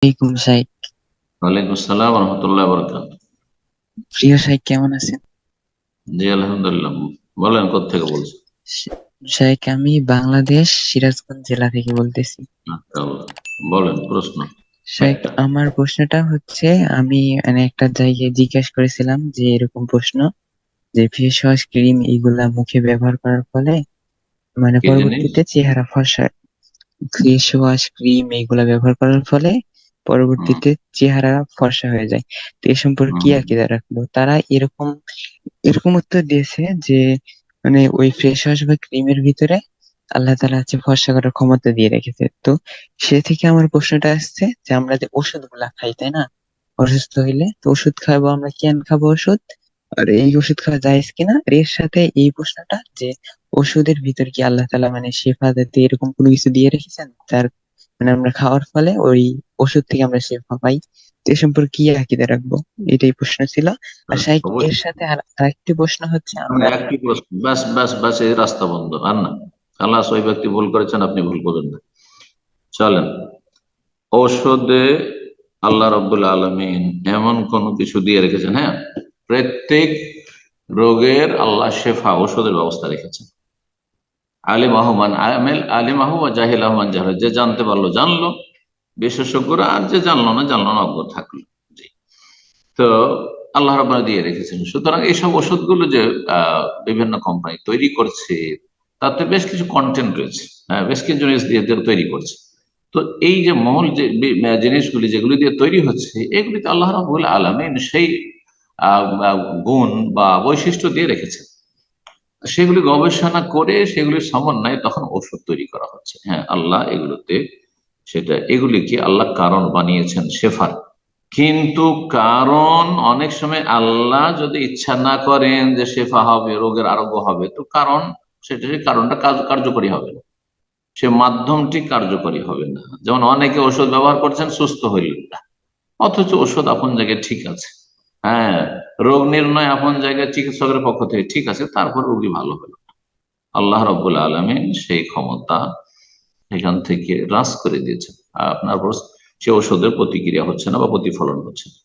ওয়ালাইকুম শাইখ। ওয়ালাইকুম আসসালাম রহমতুল্লাহ বরকাত। প্রিয় শাইখ, কেমন আছেন? জি আলহামদুলিল্লাহ। বলেন কোত্থেকে বলছেন? শাইখ, আমি বাংলাদেশ সিরাজগঞ্জ জেলা থেকে বলতেছি। মাশাআল্লাহ। বলেন প্রশ্ন শাইখ, একটা। আমার প্রশ্নটা হচ্ছে, আমি মানে একটা জায়গায় জিজ্ঞাসা করেছিলাম যে এরকম প্রশ্ন, যে ফেস ওয়াশ ক্রিম এইগুলা মুখে ব্যবহার করার ফলে মানে কি জিনিস? পরবর্তীতে চেহারা ফর্সা, ফেস ওয়াশ ক্রিম এইগুলা ব্যবহার করার ফলে হুম, পরবর্তীতে চেহারা ফর্সা হয়ে যায়। তো এ সম্পর্কে কি হুম, আকিদা রাখবো? তারা এরকম এরকম উত্তর দিয়েছে যে মানে ওই ফেস ওয়াশ বা ক্রিমের ভিতরে আল্লাহ তাআলা হচ্ছে ফর্সা করার ক্ষমতা দিয়ে রেখেছে। তো সে থেকে আমার প্রশ্নটা আসছে যে আমরা যে ওষুধ গুলা খাই, তাই না? অসুস্থ হইলে তো ওষুধ খাবো, আমরা কেন খাবো ওষুধ? আর এই ওষুধ খাওয়া যায় কিনা, আর এর সাথে এই প্রশ্নটা যে ওষুধের ভিতর কি আল্লাহ তাআলা মানে শেফা জাতীয় এরকম কোনো কিছু দিয়ে রেখেছেন, যার মানে আমরা খাওয়ার ফলে ওই ওষুধ থেকে আমরা শেফা পাই? তো এ সম্পর্কে কি আকীদা রাখবো, এটাই প্রশ্ন ছিল। আর শাইখ, এর অবশ্যই। সাথে আরেকটি প্রশ্ন হচ্ছে, আমরা একটি প্রশ্ন, ব্যাস ব্যাস ব্যাস, এই রাস্তা বন্ধ আর না। আল্লাহ ওই ব্যক্তি ভুল করেছেন, আপনি ভুল করবেন না। চলেন। ঔষধে আল্লাহ রাব্বুল আলামিন এমন কোন কিছু দিয়ে রেখেছেন, হ্যাঁ, প্রত্যেক রোগের আল্লাহ শেফা ঔষধের ব্যবস্থা রেখেছেন। আলিম আহমান আমেল আলিম আহু জাহিল আহমান জাহেল, যে জানতে পারলো জানলো বিশেষজ্ঞরা, আর যে জানলো না জানলো না, অজ্ঞ থাকলো। জি। তো আল্লাহ রাব্বুল দিয়ে রেখেছেন, সুতরাং এইসব ওষুধগুলো যে বিভিন্ন কোম্পানি তৈরি করছে, তাতে বেশ কিছু কন্টেন্ট রয়েছে। হ্যাঁ, বেশ কিছু জিনিস দিয়ে দিয়ে তৈরি করছে। তো এই যে মহল যে জিনিসগুলি যেগুলি দিয়ে তৈরি হচ্ছে, এগুলিতে আল্লাহ রাব্বুল আলামিন সেই গুণ বা বৈশিষ্ট্য দিয়ে রেখেছেন। সেগুলি গবেষণা করে সেগুলির সমন্বয়ে তখন ওষুধ তৈরি করা হচ্ছে। হ্যাঁ, আল্লাহ এগুলোতে এগুলিকে আল্লাহ কারণ বানিয়েছেন শেফার। কিন্তু কারণ অনেক সময় আল্লাহ যদি ইচ্ছা না করেন যে শেফা হবে, রোগের আরোগ্য হবে, তো কারণ সেটা, সেই কারণটা কার্যকরী হবে না, সে মাধ্যমটি কার্যকরী হবে না। যেমন অনেকে ওষুধ ব্যবহার করছেন, সুস্থ হইলেন না, অথচ ওষুধ আপন জায়গায় ঠিক আছে। হ্যাঁ, রোগ নির্ণয় আপন জায়গায় চিকিৎসকের পক্ষ থেকে ঠিক আছে, তারপর রোগী ভালো হলো। আল্লাহ রাব্বুল আলামিন সেই ক্ষমতা এখান থেকে হ্রাস করে দিয়েছেন। আপনার সে ঔষধের প্রতিক্রিয়া হচ্ছে না বা প্রতিফলন হচ্ছে না।